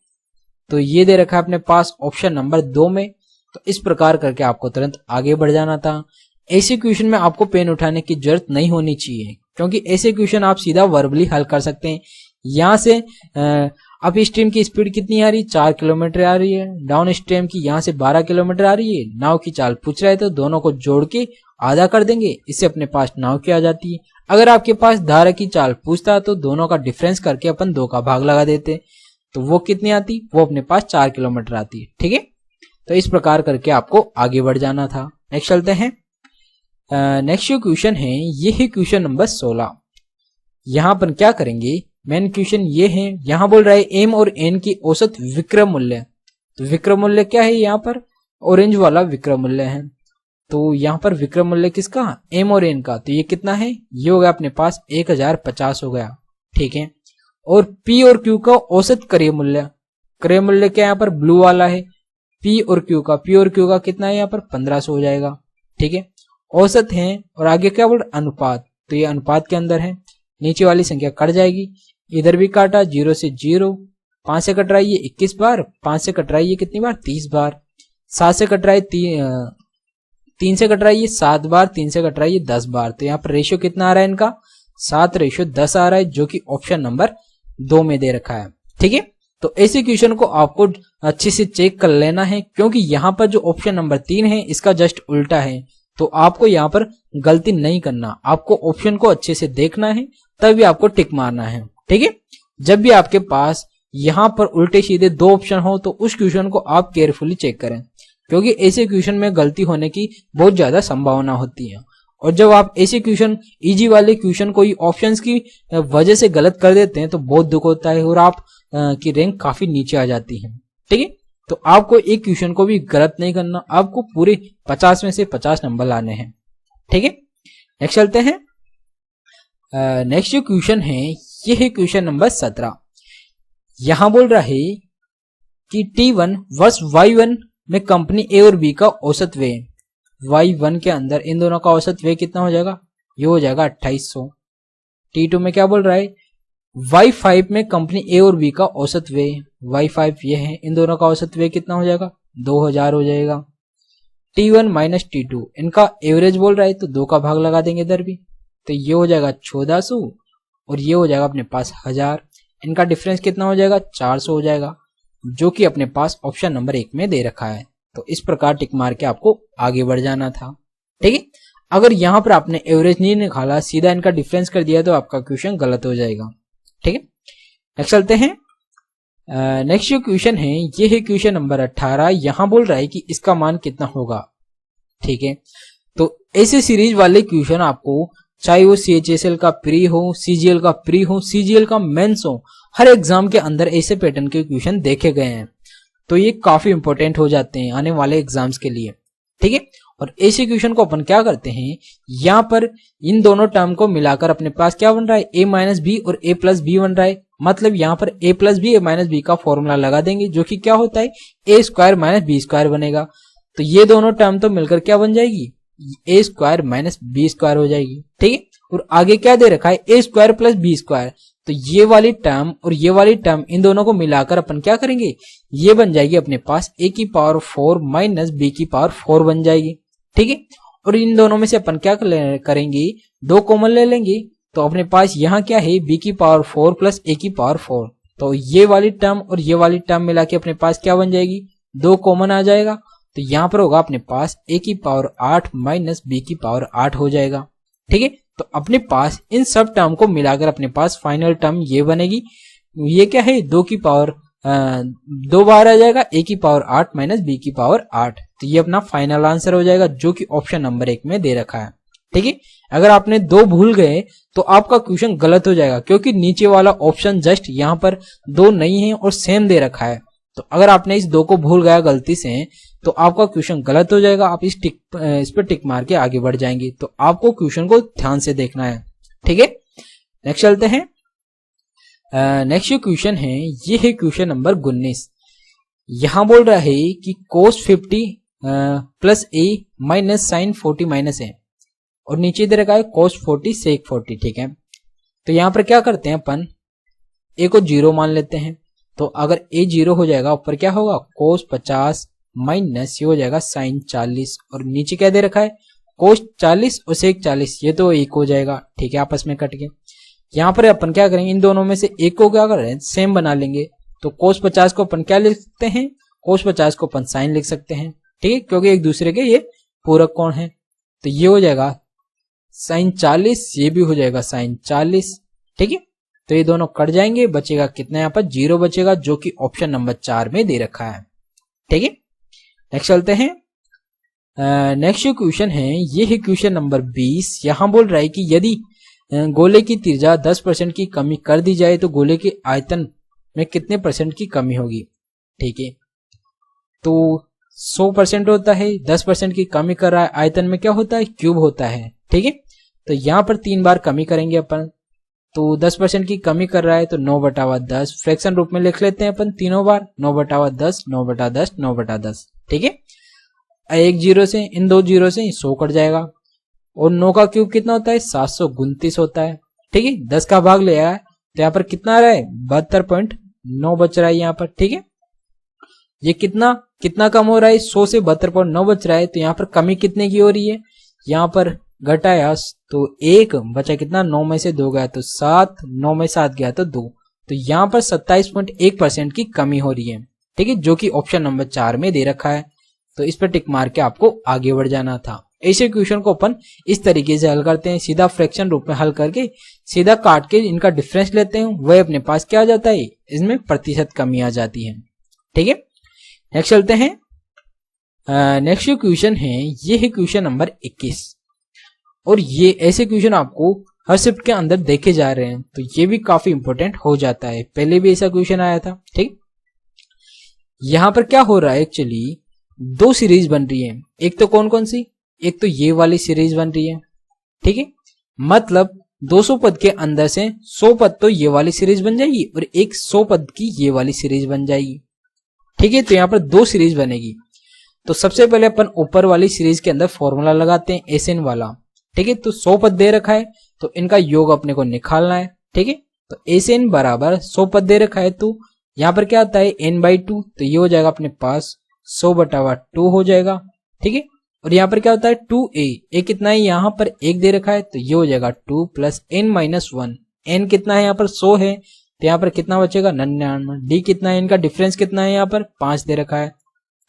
S1: तो ये दे रखा है अपने पास ऑप्शन नंबर 2 में। तो इस प्रकार करके आपको तुरंत आगे बढ़ जाना था। ऐसे क्वेश्चन में आपको पेन उठाने की जरूरत नहीं होनी चाहिए, क्योंकि ऐसे क्वेश्चन आप सीधा वर्बली हल कर सकते हैं। यहाँ से अप स्ट्रीम की स्पीड कितनी आ रही है, 4 किलोमीटर आ रही है। डाउन स्ट्रीम की यहाँ से 12 किलोमीटर आ रही है। नाव की चाल पूछ रहा है तो दोनों को जोड़ के आधा कर देंगे, इससे अपने पास नाव की आ जाती है। अगर आपके पास धारा की चाल पूछता तो दोनों का डिफरेंस करके अपन 2 का भाग लगा देते, तो वो कितनी आती, वो अपने पास 4 किलोमीटर आती है। ठीक है, तो इस प्रकार करके आपको आगे बढ़ जाना था। नेक्स्ट चलते हैं। नेक्स्ट जो क्वेश्चन है ये है क्वेश्चन नंबर 16। यहाँ पर क्या करेंगे, मेन क्वेश्चन ये है, यहाँ बोल रहा है एम और एन की औसत विक्रय मूल्य। तो विक्रय मूल्य क्या है, यहाँ पर ऑरेंज वाला विक्रय मूल्य है। तो यहाँ पर विक्रय मूल्य किसका, एम और एन का। तो ये कितना है, ये हो गया अपने पास 1050 हो गया। ठीक है, और पी और क्यू का औसत क्रय मूल्य क्या यहाँ पर ब्लू वाला है, पी और क्यू का कितना है यहाँ पर 1500 हो जाएगा। ठीक है, औसत है और आगे क्या बोल अनुपात, तो ये अनुपात के अंदर है। नीचे वाली संख्या कट जाएगी, इधर भी काटा, 0 से 0, 5 से कट रहा है ये 21 बार, 5 से कट रहा है ये कितनी बार, 30 बार, 7 से कट रहा है 3 से कट रहा है ये 7 बार, 3 से कट रहा है ये 10 बार। तो यहाँ पर रेशियो कितना आ रहा है इनका, 7:10 आ रहा है, जो कि ऑप्शन नंबर 2 में दे रखा है। ठीक है, तो ऐसे क्वेश्चन को आपको अच्छे से चेक कर लेना है, क्योंकि यहाँ पर जो ऑप्शन नंबर 3 है इसका जस्ट उल्टा है। तो आपको यहाँ पर गलती नहीं करना, आपको ऑप्शन को अच्छे से देखना है, तभी आपको टिक मारना है। ठीक है, जब भी आपके पास यहाँ पर उल्टे सीधे 2 ऑप्शन हो तो उस क्वेश्चन को आप केयरफुली चेक करें, क्योंकि ऐसे क्वेश्चन में गलती होने की बहुत ज्यादा संभावना होती है। और जब आप ऐसे क्वेश्चन, इजी वाले क्वेश्चन कोई ऑप्शंस की वजह से गलत कर देते हैं तो बहुत दुख होता है और आप की रैंक काफी नीचे आ जाती है। ठीक है, तो आपको एक क्वेश्चन को भी गलत नहीं करना, आपको पूरे 50 में से 50 नंबर लाने हैं। ठीक है, नेक्स्ट चलते हैं। नेक्स्ट जो क्वेश्चन है ये है क्वेश्चन नंबर 17। यहां बोल रहा है कि T1 वर्स Y1 में कंपनी ए और बी का औसत व्यय, Y1 के अंदर इन दोनों का औसत व्यय कितना हो जाएगा, ये हो जाएगा 2800। T2 में क्या बोल रहा है, Y5 में कंपनी ए और बी का औसत व्यय, Y5 ये है, इन दोनों का औसत व्यय कितना हो जाएगा, 2000 हो जाएगा। T1 माइनस T2 इनका एवरेज बोल रहा है, तो 2 का भाग लगा देंगे इधर भी, तो ये हो जाएगा 1400 और ये हो जाएगा अपने पास 1000। इनका डिफरेंस कितना हो जाएगा, 400 हो जाएगा, जो कि अपने पास ऑप्शन नंबर 1 में दे रखा है। तो इस प्रकार टिक मार के आपको आगे बढ़ जाना था। ठीक है, अगर यहाँ पर आपने एवरेज नहीं निकाला, सीधा इनका डिफरेंस कर दिया, तो आपका क्वेश्चन गलत हो जाएगा। ठीक है, नेक्स्ट चलते हैं। नेक्स्ट जो क्वेश्चन है ये है क्वेश्चन नंबर 18। यहां बोल रहा है कि इसका मान कितना होगा। ठीक है, तो ऐसे सीरीज वाले क्वेश्चन आपको, चाहे वो CHSL का प्री हो, CGL का प्री हो, CGL का मेंस हो, हर एग्जाम के अंदर ऐसे पैटर्न के क्वेश्चन देखे गए हैं। तो ये काफी इंपॉर्टेंट हो जाते हैं आने वाले एग्जाम्स के लिए। ठीक है, और ऐसे क्वेश्चन को अपन क्या करते हैं, यहाँ पर इन दोनों टर्म को मिलाकर अपने पास क्या बन रहा है, a माइनस बी और a प्लस बी बन रहा है। मतलब यहाँ पर a plus B, a minus B का फॉर्मूला लगा देंगे, जो कि क्या होता है, a square minus B square बनेगा। तो ये दोनों टर्म तो मिलकर क्या बन जाएगी, a square minus B square हो जाएगी। ठीक है, और आगे क्या दे रखा है, a square plus B square. तो ये वाली टर्म और ये वाली टर्म, इन दोनों को मिलाकर अपन क्या करेंगे, ये बन जाएगी अपने पास a की पावर 4 माइनस b की पावर 4 बन जाएगी। ठीक है, और इन दोनों में से अपन क्या करेंगे, 2 कॉमन ले लेंगे। तो अपने पास यहाँ क्या है, b की पावर 4 प्लस a की पावर 4। तो ये वाली टर्म और ये वाली टर्म मिला के अपने पास क्या बन जाएगी, 2 कॉमन आ जाएगा। तो यहाँ पर होगा अपने पास a की पावर 8 माइनस b की पावर 8 हो जाएगा। ठीक है। तो अपने पास इन सब टर्म को मिलाकर अपने पास फाइनल टर्म ये बनेगी। ये क्या है, 2 की पावर 2 बार आ जाएगा, a की पावर 8 माइनस b की पावर 8। तो ये अपना फाइनल आंसर हो जाएगा जो कि ऑप्शन नंबर 1 में दे रखा है। ठीक है। अगर आपने 2 भूल गए तो आपका क्वेश्चन गलत हो जाएगा, क्योंकि नीचे वाला ऑप्शन जस्ट यहाँ पर 2 नहीं है और सेम दे रखा है। तो अगर आपने इस 2 को भूल गया गलती से तो आपका क्वेश्चन गलत हो जाएगा। आप इस पर टिक मार के आगे बढ़ जाएंगे। तो आपको क्वेश्चन को ध्यान से देखना है। ठीक है। नेक्स्ट चलते हैं। नेक्स्ट जो क्वेश्चन है ये है क्वेश्चन नंबर 19। यहां बोल रहा है कि cos 50 plus a minus sine 40 minus a, और नीचे दे रखा है cos 40 sec 40। ठीक है। तो यहां पर क्या करते हैं, अपन a को 0 मान लेते हैं। तो अगर a 0 हो जाएगा, ऊपर क्या होगा cos 50 माइनस ये हो जाएगा साइन 40, और नीचे क्या दे रखा है cos 40 और sec 40, ये तो 1 हो जाएगा। ठीक है, आपस में कट गए। यहाँ पर अपन क्या करेंगे, इन दोनों में से एक को क्या कर रहे हैं, सेम बना लेंगे। तो cos 50 को अपन क्या लिख सकते हैं, cos 50 को अपन साइन लिख सकते हैं। ठीक है, क्योंकि एक दूसरे के ये पूरक कोण है। तो ये हो जाएगा साइन 40, ये भी हो जाएगा साइन 40। ठीक है। तो ये दोनों कट जाएंगे, बचेगा कितना, यहाँ पर 0 बचेगा, जो कि ऑप्शन नंबर 4 में दे रखा है। ठीक है। नेक्स्ट चलते हैं। नेक्स्ट जो क्वेश्चन है ये है क्वेश्चन नंबर 20। यहां बोल रहा है कि यदि गोले की त्रिज्या 10% की कमी कर दी जाए तो गोले के आयतन में कितने % की कमी होगी। ठीक है। तो 100% होता है, 10% की कमी कर रहा है, आयतन में क्या होता है, क्यूब होता है। ठीक है। तो यहां पर 3 बार कमी करेंगे अपन। तो 10% की कमी कर रहा है तो 9/10 फ्रैक्शन रूप में लिख लेते हैं अपन तीनों बार, 9/10 9/10 9/10। ठीक है। एक 0 से, इन 2 0 से 100 कट जाएगा, और 9 का क्यूब कितना होता है, 729 होता है। ठीक है। 10 का भाग ले आया तो यहाँ पर कितना आ रहा है, 72.9 बच रहा है यहाँ पर। ठीक है। ये कितना कितना कम हो रहा है, 100 से 72.9 बच रहा है। तो यहाँ पर कमी कितने की हो रही है, यहाँ पर घटाया तो 1 बचा, कितना 9 में से 2 गया तो 7, 9 में 7 गया तो 2। तो यहाँ पर 27.1% की कमी हो रही है। ठीक है, जो कि ऑप्शन नंबर 4 में दे रखा है। तो इस पर टिक मार के आपको आगे बढ़ जाना था। ऐसे क्वेश्चन को अपन इस तरीके से हल करते हैं, सीधा फ्रैक्शन रूप में हल करके सीधा काट के इनका डिफरेंस लेते हैं, वह अपने पास क्या आ जाता है, इसमें प्रतिशत कमी आ जाती है। ठीक है। नेक्स्ट चलते हैं। नेक्स्ट जो क्वेश्चन है ये है क्वेश्चन नंबर 21, और ये ऐसे क्वेश्चन आपको हर शिफ्ट के अंदर देखे जा रहे हैं, तो ये भी काफी इंपॉर्टेंट हो जाता है। पहले भी ऐसा क्वेश्चन आया था। ठीक। यहां पर क्या हो रहा है, एक्चुअली 2 सीरीज बन रही है। एक तो कौन कौन सी, एक तो ये वाली सीरीज बन रही है। ठीक है। मतलब 200 पद के अंदर से 100 पद तो ये वाली सीरीज बन जाएगी, और एक 100 पद की ये वाली सीरीज बन जाएगी। ठीक है। तो यहाँ पर 2 सीरीज बनेगी। तो सबसे पहले अपन ऊपर वाली सीरीज के अंदर फॉर्मूला लगाते हैं, एसएन वाला। ठीक है। तो 100 पद दे रखा है तो इनका योग अपने को निकालना है। ठीक है। तो एसएन बराबर 100 पद दे रखा है, तो यहाँ पर क्या आता है n/2, तो ये हो जाएगा अपने पास 100/2 हो जाएगा। ठीक है। और यहाँ पर क्या होता है 2a, a कितना है, यहाँ पर 1 दे रखा है, तो ये हो जाएगा 2 प्लस n-1। n कितना है, यहाँ पर 100 है, तो यहाँ पर कितना बचेगा 99। d कितना है, इनका डिफरेंस कितना है, यहाँ पर 5 दे रखा है।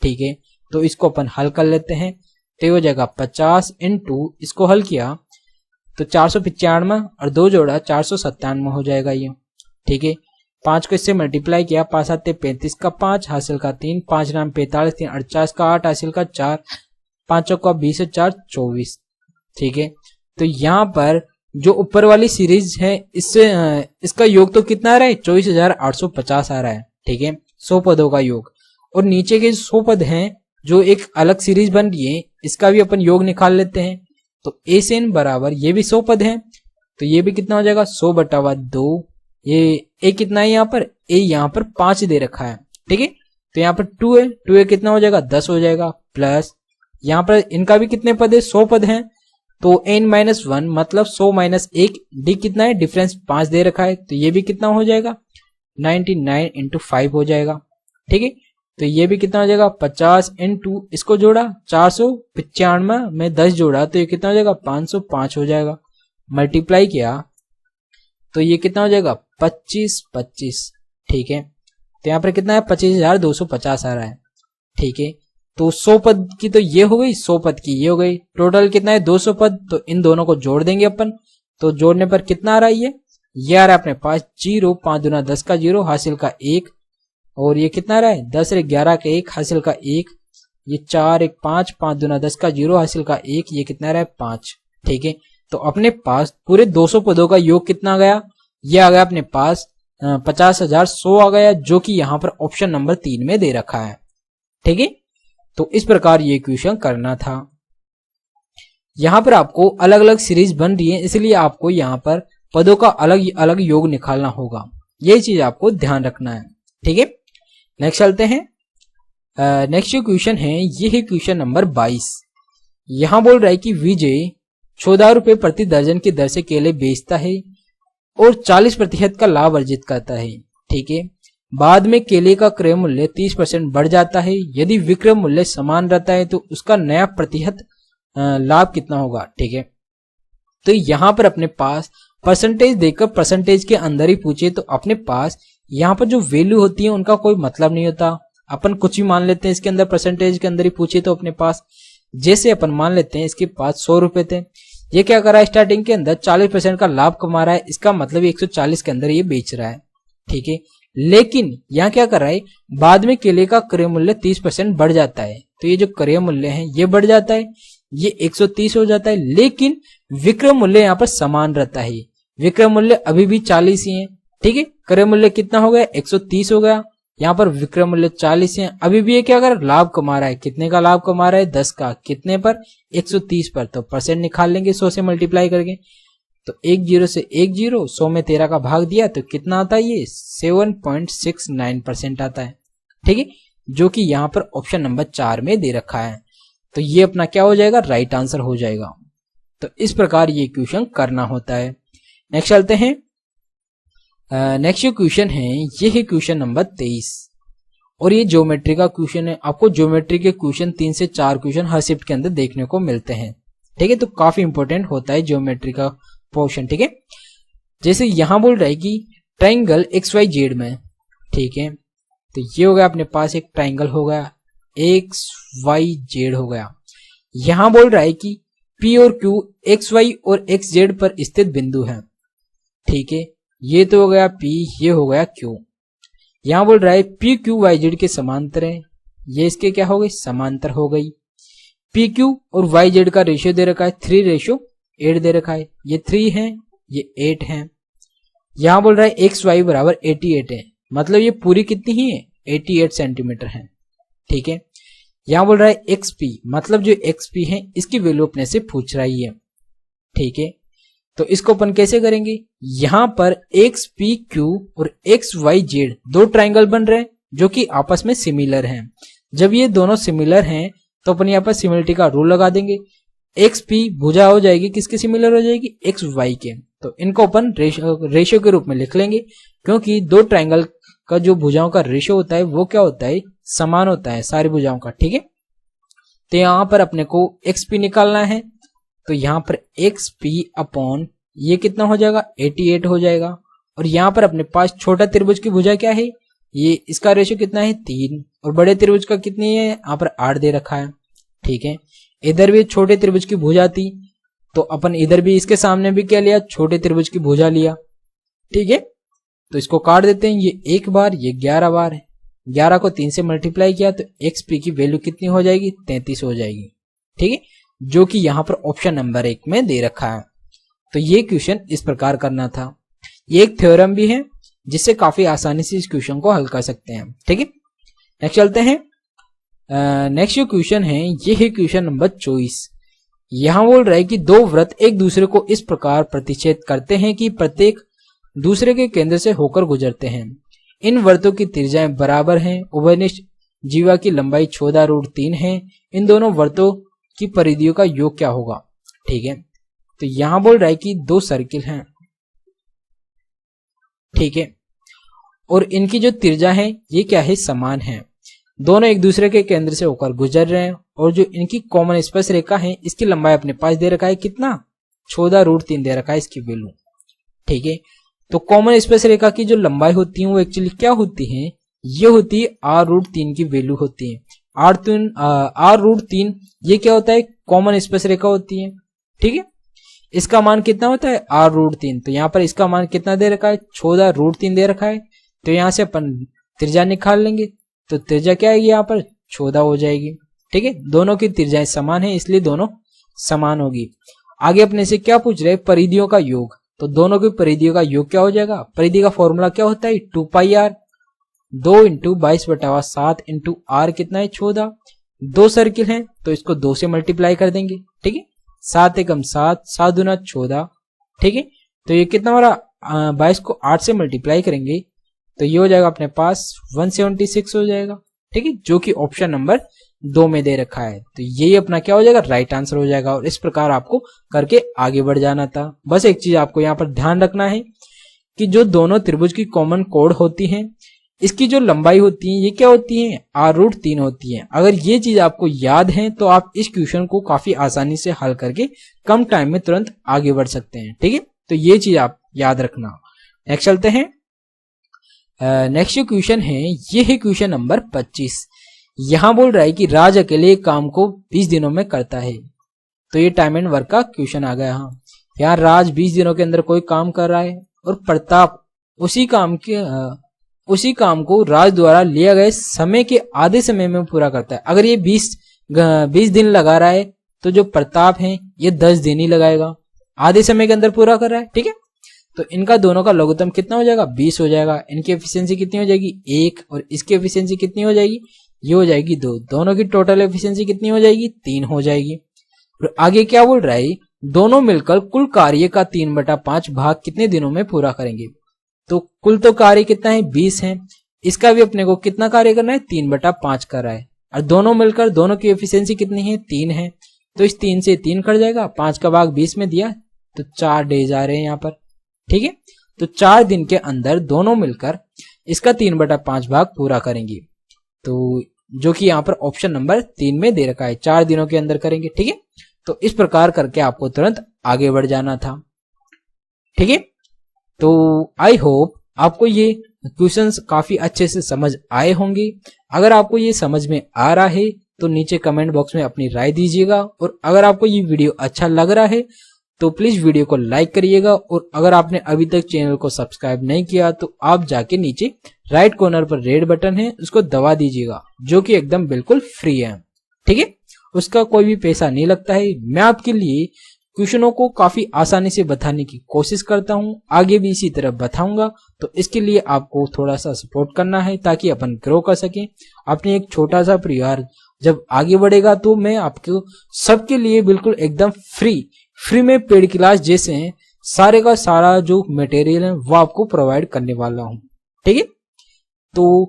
S1: ठीक है। तो इसको अपन हल कर लेते हैं, तो ये हो जाएगा 50 × इसको हल किया तो 495, और 2 जोड़ा 497 हो जाएगा ये। ठीक है। 5 को इससे मल्टीप्लाई किया, 5 आते 35 का 5 हासिल का 3, 5 नाम 45, 3 48 का 8 हासिल का 4, 5 का 20 और 4 24। ठीक है। तो यहाँ पर जो ऊपर वाली सीरीज है इससे इसका योग तो कितना आ रहा है, 24,850 आ रहा है। ठीक है, 100 पदों का योग। और नीचे के 100 पद हैं जो एक अलग सीरीज बन रही है, इसका भी अपन योग निकाल लेते हैं। तो ए से एन बराबर, ये भी 100 पद है, तो ये भी कितना हो जाएगा 100/2। ये ए कितना है, यहाँ पर ए यहाँ पर 5 दे रखा है। ठीक है। तो यहाँ पर 2 है, 2 कितना हो जाएगा 10 हो जाएगा, प्लस यहाँ पर इनका भी कितने पद है 100 पद हैं, तो n-1 मतलब 100 - 1, डी कितना है डिफरेंस 5 दे रखा है, तो ये भी कितना हो जाएगा 99 × 5 हो जाएगा। ठीक है। तो ये भी कितना हो जाएगा 50 × इसको जोड़ा 495 में 10 जोड़ा तो ये कितना हो जाएगा 505 हो जाएगा। मल्टीप्लाई किया तो ये कितना हो जाएगा 25। ठीक है। तो यहाँ पर कितना है 25,250 आ रहा है। ठीक है। तो 100 पद की तो ये हो गई, 100 पद की ये हो गई, टोटल कितना है 200 पद। तो इन दोनों को जोड़ देंगे अपन, तो जोड़ने पर कितना आ रहा है ये आ रहा है अपने पास 0, 5 दूना 10 का 0 हासिल का 1, और ये कितना आ रहा है 10 रे 11 का 1 हासिल का 1, ये 4 1 5, 5 दूना 10 का 0 हासिल का 1, ये कितना आ रहा है 5। ठीक है, तो अपने पास पूरे 200 पदों का योग कितना आ गया, ये आ गया अपने पास 50,100 आ गया, जो कि यहाँ पर ऑप्शन नंबर 3 में दे रखा है। ठीक है, तो इस प्रकार ये क्वेश्चन करना था। यहाँ पर आपको अलग अलग सीरीज बन रही है, इसलिए आपको यहाँ पर पदों का अलग अलग योग निकालना होगा, यही चीज आपको ध्यान रखना है। ठीक है, नेक्स्ट चलते हैं। नेक्स्ट जो क्वेश्चन है ये है क्वेश्चन नंबर 22। यहां बोल रहा है कि विजय 14 रुपए प्रति दर्जन की दर से केले बेचता है और 40% का लाभ अर्जित करता है। ठीक है, बाद में केले का क्रय मूल्य 30% बढ़ जाता है, यदि विक्रय मूल्य समान रहता है तो उसका नया प्रतिशत लाभ कितना होगा। ठीक है, तो यहां पर अपने पास परसेंटेज देकर परसेंटेज के अंदर ही पूछे तो अपने पास यहाँ पर जो वैल्यू होती है उनका कोई मतलब नहीं होता, अपन कुछ ही मान लेते हैं इसके अंदर, परसेंटेज के अंदर ही पूछे तो अपने पास जैसे अपन मान लेते हैं इसके पास 100 रुपए थे, ये क्या कर रहा है स्टार्टिंग के अंदर 40% का लाभ कमा रहा है, इसका मतलब 140 के अंदर ये बेच रहा है। ठीक है, लेकिन यहाँ क्या कर रहा है बाद में केले का क्रय मूल्य 30% बढ़ जाता है, तो ये जो क्रय मूल्य है ये बढ़ जाता है, ये 130 हो जाता है, लेकिन विक्रय मूल्य यहाँ पर समान रहता है, विक्रय मूल्य अभी भी 40 ही है। ठीक है, क्रय मूल्य कितना हो गया 130 हो गया, यहाँ पर विक्रय मूल्य 40 है, अभी भी ये क्या कर लाभ कमा रहा है, कितने का लाभ कमा रहा है 10 का, कितने पर 130 पर, तो परसेंट निकाल लेंगे 100 से मल्टीप्लाई करके, तो 10 से 10 100 में 13 का भाग दिया तो कितना आता है ये 7.69% आता है। ठीक है, जो कि यहाँ पर ऑप्शन नंबर 4 में दे रखा है, तो ये अपना क्या हो जाएगा राइट आंसर हो जाएगा। तो इस प्रकार ये क्वेश्चन करना होता है। नेक्स्ट चलते हैं। नेक्स्ट जो क्वेश्चन है ये है क्वेश्चन नंबर 23 और ये ज्योमेट्री का क्वेश्चन है। आपको ज्योमेट्री के क्वेश्चन 3 से 4 क्वेश्चन हर शिफ्ट के अंदर देखने को मिलते हैं। ठीक है, तो काफी इंपॉर्टेंट होता है ज्योमेट्री का पोर्शन। ठीक है, जैसे यहां बोल रहा है कि ट्राइंगल XYZ में, ठीक है, तो ये हो गया अपने पास एक ट्राइंगल हो गया XYZ हो गया। यहां बोल रहा है कि P और Q XY और XZ पर स्थित बिंदु है। ठीक है, ये तो हो गया P, ये हो गया Q। यहां बोल रहा है PQYZ के समांतर है, ये इसके क्या हो गई समांतर हो गई। PQ और YZ का रेशियो दे रखा है 3:8 दे रखा है, ये 3 है ये 8 है। यहां बोल रहा है XY बराबर 88 है, मतलब ये पूरी कितनी ही है 88 सेंटीमीटर है। ठीक है, यहां बोल रहा है XP, मतलब जो XP है इसकी वैल्यू अपने से पूछ रही है। ठीक है, तो इसको अपन कैसे करेंगे, यहां पर XPQ और XYZ दो ट्राइंगल बन रहे हैं जो कि आपस में सिमिलर हैं। जब ये दोनों सिमिलर हैं तो अपन यहाँ पर सिमिलरिटी का रूल लगा देंगे। XP भुजा हो जाएगी किसके सिमिलर हो जाएगी XY के, तो इनको अपन रेशियो के रूप में लिख लेंगे, क्योंकि दो ट्राइंगल का जो भुजाओं का रेशियो होता है वो क्या होता है समान होता है सारी भुजाओं का। ठीक है, तो यहां पर अपने को XP निकालना है, तो यहां पर XP अपॉन ये कितना हो जाएगा 88 हो जाएगा। और यहां पर अपने पास छोटा त्रिभुज की भुजा क्या है, ये इसका रेशियो कितना है 3, और बड़े त्रिभुज का कितनी है यहाँ पर 8 दे रखा है। ठीक है, इधर भी छोटे त्रिभुज की भुजा थी तो अपन इधर भी इसके सामने भी क्या लिया छोटे त्रिभुज की भुजा लिया। ठीक है, तो इसको काट देते हैं, ये 1 बार ये 11 बार है, 11 को 3 से मल्टीप्लाई किया तो XP की वैल्यू कितनी हो जाएगी 33 हो जाएगी। ठीक है, जो कि यहाँ पर ऑप्शन नंबर 1 में दे रखा है। तो ये क्वेश्चन इस प्रकार करना था। ये एक थ्योरम भी है जिससे काफी आसानी से इस क्वेश्चन को हल कर सकते हैं। ठीक है, नेक्स्ट चलते हैं। नेक्स्ट जो क्वेश्चन है ये है क्वेश्चन नंबर 24। यहां बोल रहा है कि दो वृत्त एक दूसरे को इस प्रकार प्रतिच्छेद करते हैं कि प्रत्येक दूसरे के केंद्र से होकर गुजरते हैं। इन वृत्तों की त्रिज्याएं बराबर हैं, उभयनिष्ठ जीवा की लंबाई 14√3 है। इन दोनों वृत्तों की परिधियों का योग क्या होगा। ठीक है, तो यहां बोल रहा है कि दो सर्किल हैं। ठीक है, और इनकी जो त्रिज्या है ये क्या है समान है, दोनों एक दूसरे के केंद्र से होकर गुजर रहे हैं, और जो इनकी कॉमन स्पर्श रेखा है इसकी लंबाई अपने पास दे रखा है कितना 14√3 दे रखा है इसकी वैल्यू। ठीक है, तो कॉमन स्पर्श रेखा की जो लंबाई होती है वो एक्चुअली क्या होती है, ये होती है R√3 की वैल्यू होती है। r√3 ये क्या होता है, कॉमन स्पर्श रेखा होती है, ठीक है। इसका मान कितना होता है r√3, तो यहाँ पर इसका मान कितना दे रखा है 14√3 दे रखा है। तो यहाँ से अपन त्रिज्या निकाल लेंगे, तो त्रिज्या क्या आएगी यहाँ पर 14 हो जाएगी, ठीक है। दोनों की त्रिज्याएं समान है इसलिए दोनों समान होगी। आगे अपने से क्या पूछ रहे हैं, परिधियों का योग, तो दोनों की परिधियों का योग क्या हो जाएगा, परिधि का फॉर्मूला क्या होता है 2πr, 2 × 22/7 × r कितना है 14। दो सर्किल हैं तो इसको 2 से मल्टीप्लाई कर देंगे, ठीक है। 7 एकम 7, 7 दूना 14, ठीक है। तो ये कितना हो रहा, 22 को 8 से मल्टीप्लाई करेंगे तो ये हो जाएगा अपने पास 176 हो जाएगा, ठीक है, जो कि ऑप्शन नंबर 2 में दे रखा है। तो यही अपना क्या हो जाएगा, राइट आंसर हो जाएगा। और इस प्रकार आपको करके आगे बढ़ जाना था। बस एक चीज आपको यहाँ पर ध्यान रखना है कि जो दोनों त्रिभुज की कॉमन कोण होती हैं, इसकी जो लंबाई होती है ये क्या होती है r√3 होती है। अगर ये चीज आपको याद है तो आप इस क्वेश्चन को काफी आसानी से हल करके कम टाइम में तुरंत आगे बढ़ सकते हैं, ठीक है। तो ये चीज आप याद रखना। नेक्स्ट चलते हैं। नेक्स्ट क्वेश्चन है, ये है क्वेश्चन नंबर 25। यहां बोल रहा है कि राज अकेले एक काम को 20 दिनों में करता है। तो ये टाइम एंड वर्क का क्वेश्चन आ गया। हाँ, यहाँ राज 20 दिनों के अंदर कोई काम कर रहा है और प्रताप उसी काम को राज द्वारा लिया गए समय के आधे समय में पूरा करता है। अगर ये 20 दिन लगा रहा है तो जो प्रताप है ये 10 दिन ही लगाएगा, आधे समय के अंदर पूरा कर रहा है, ठीक है। तो इनका दोनों का लघुत्तम कितना हो जाएगा 20 हो जाएगा। इनकी एफिशिएंसी कितनी हो जाएगी 1 और इसकी एफिशिएंसी कितनी हो जाएगी, ये हो जाएगी 2। दोनों की टोटल एफिशिएंसी कितनी हो जाएगी 3 हो जाएगी। और आगे क्या बोल रहा है, दोनों मिलकर कुल कार्य का 3/5 भाग कितने दिनों में पूरा करेंगे। तो कुल तो कार्य कितना है 20 है, इसका भी अपने को कितना कार्य करना है 3/5 कर रहा है। और दोनों मिलकर दोनों की एफिशिएंसी कितनी है 3 है, तो इस 3 से 3 कट जाएगा, 5 का भाग 20 में दिया तो 4 डेज आ रहे हैं यहाँ पर, ठीक है। तो 4 दिन के अंदर दोनों मिलकर इसका 3/5 भाग पूरा करेंगे। तो जो कि यहाँ पर ऑप्शन नंबर 3 में दे रखा है, 4 दिनों के अंदर करेंगे, ठीक है। तो इस प्रकार करके आपको तुरंत आगे बढ़ जाना था, ठीक है। तो आई होप आपको ये क्वेश्चंस काफी अच्छे से समझ आए होंगे। अगर आपको ये समझ में आ रहा है तो नीचे कमेंट बॉक्स में अपनी राय दीजिएगा। और अगर आपको ये वीडियो अच्छा लग रहा है तो प्लीज वीडियो को लाइक करिएगा। और अगर आपने अभी तक चैनल को सब्सक्राइब नहीं किया तो आप जाके नीचे राइट कॉर्नर पर रेड बटन है उसको दबा दीजिएगा, जो कि एकदम बिल्कुल फ्री है, ठीक है। उसका कोई भी पैसा नहीं लगता है। मैं आपके लिए क्वेश्चनों को काफी आसानी से बताने की कोशिश करता हूं, आगे भी इसी तरह बताऊंगा। तो इसके लिए आपको थोड़ा सा सपोर्ट करना है ताकि अपन ग्रो कर सकें। अपने एक छोटा सा परिवार जब आगे बढ़ेगा तो मैं आपको सबके लिए बिल्कुल एकदम फ्री में पेड क्लास जैसे हैं सारे का सारा जो मटेरियल है वो आपको प्रोवाइड करने वाला हूं, ठीक है। तो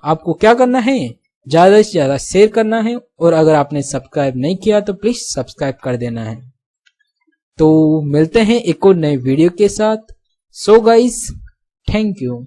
S1: आपको क्या करना है, ज्यादा से ज्यादा शेयर करना है। और अगर आपने सब्सक्राइब नहीं किया तो प्लीज सब्सक्राइब कर देना है। तो मिलते हैं एक और नए वीडियो के साथ। So guys, thank you.